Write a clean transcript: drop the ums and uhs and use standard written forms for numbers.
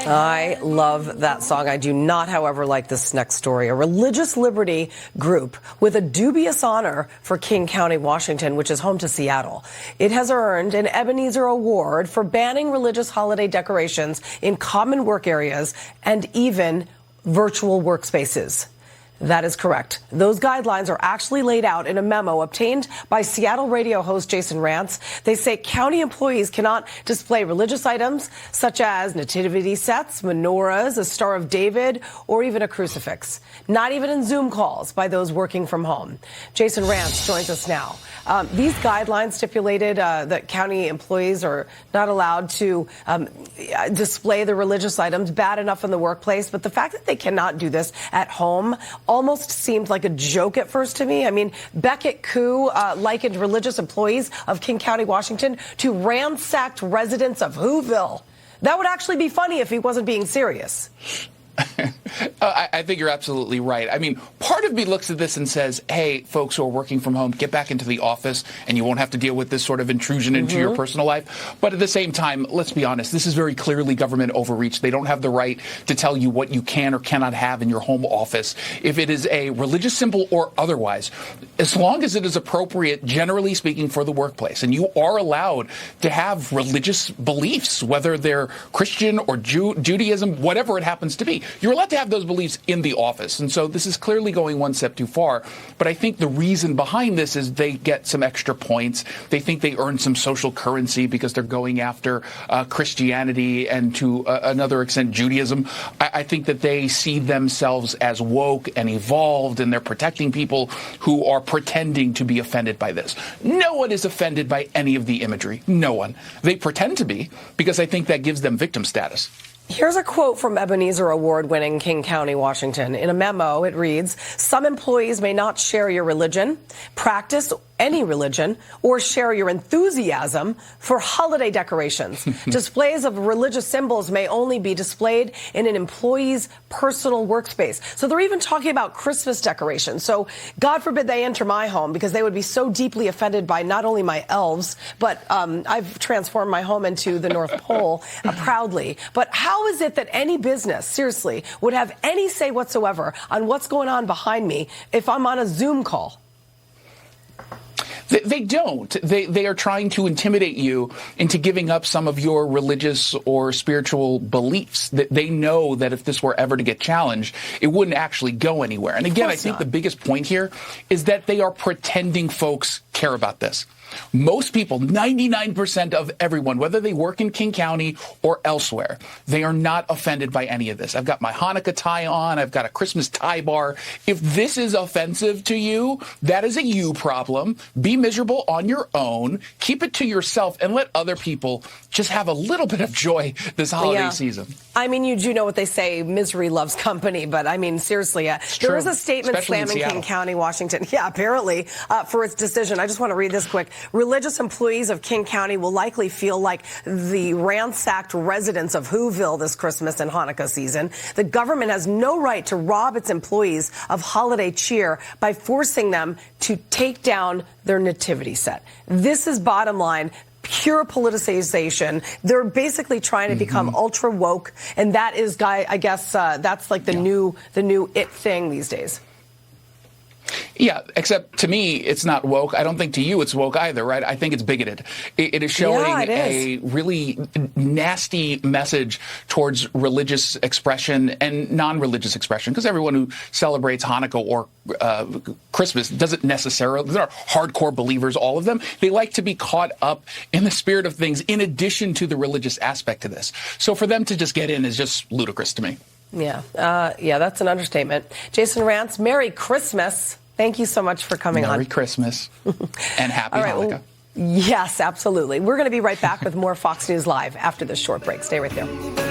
I love that song. I do not, however, like this next story. A religious liberty group with a dubious honor for King County, Washington, which is home to Seattle. It has earned an Ebenezer Award for banning religious holiday decorations in common work areas and even virtual workspaces. That is correct. Those guidelines are actually laid out in a memo obtained by Seattle radio host Jason Rantz. They say county employees cannot display religious items such as nativity sets, menorahs, a Star of David, or even a crucifix. Not even in Zoom calls by those working from home. Jason Rantz joins us now. These guidelines stipulated that county employees are not allowed to display the religious items, bad enough in the workplace, but the fact that they cannot do this at home almost seemed like a joke at first to me. I mean, Beckett Koo likened religious employees of King County, Washington to ransacked residents of Whoville. That would actually be funny if he wasn't being serious. I think you're absolutely right. I mean, part of me looks at this and says, hey, folks who are working from home, get back into the office and you won't have to deal with this sort of intrusion into your personal life. But at the same time, let's be honest, this is very clearly government overreach. They don't have the right to tell you what you can or cannot have in your home office. If it is a religious symbol or otherwise, as long as it is appropriate, generally speaking, for the workplace, and you are allowed to have religious beliefs, whether they're Christian or Judaism, whatever it happens to be. You're allowed to have those beliefs in the office. And so this is clearly going one step too far. But I think the reason behind this is they get some extra points. They think they earn some social currency because they're going after Christianity and to another extent Judaism. I think that they see themselves as woke and evolved, and they're protecting people who are pretending to be offended by this. No one is offended by any of the imagery. No one. They pretend to be because I think that gives them victim status. Here's a quote from Ebenezer Award-winning King County, Washington. In a memo, it reads, "Some employees may not share your religion, practice any religion, or share your enthusiasm for holiday decorations. Displays of religious symbols may only be displayed in an employee's personal workspace." So they're even talking about Christmas decorations. So God forbid they enter my home, because they would be so deeply offended by not only my elves, but I've transformed my home into the North Pole proudly. But how is it that any business, seriously, would have any say whatsoever on what's going on behind me if I'm on a Zoom call? They don't. They are trying to intimidate you into giving up some of your religious or spiritual beliefs. They know that if this were ever to get challenged, it wouldn't actually go anywhere. And again, I think the biggest point here is that they are pretending folks care about this. Most people, 99% of everyone, whether they work in King County or elsewhere, they are not offended by any of this. I've got my Hanukkah tie on. I've got a Christmas tie bar. If this is offensive to you, that is a you problem. Be miserable on your own. Keep it to yourself and let other people just have a little bit of joy this holiday season. I mean, you do know what they say, misery loves company. But I mean, seriously, there is a statement slamming King County, Washington. Yeah, apparently, for its decision. I just want to read this quick. Religious employees of King County will likely feel like the ransacked residents of Whoville this Christmas and Hanukkah season. The government has no right to rob its employees of holiday cheer by forcing them to take down their nativity set. This is bottom line. Pure politicization. They're basically trying to become ultra woke, and that is, I guess, that's like the new it thing these days. Yeah, except to me, it's not woke. I don't think to you it's woke either, right? I think it's bigoted. It is showing a really nasty message towards religious expression and non-religious expression, because everyone who celebrates Hanukkah or Christmas doesn't necessarily, they're not hardcore believers, all of them. They like to be caught up in the spirit of things in addition to the religious aspect to this. So for them to just get in is just ludicrous to me. Yeah, that's an understatement. Jason Rantz, Merry Christmas. Thank you so much for coming on. Merry Christmas and Happy Hanukkah. Well, yes, absolutely. We're going to be right back with more Fox News Live after this short break. Stay right there.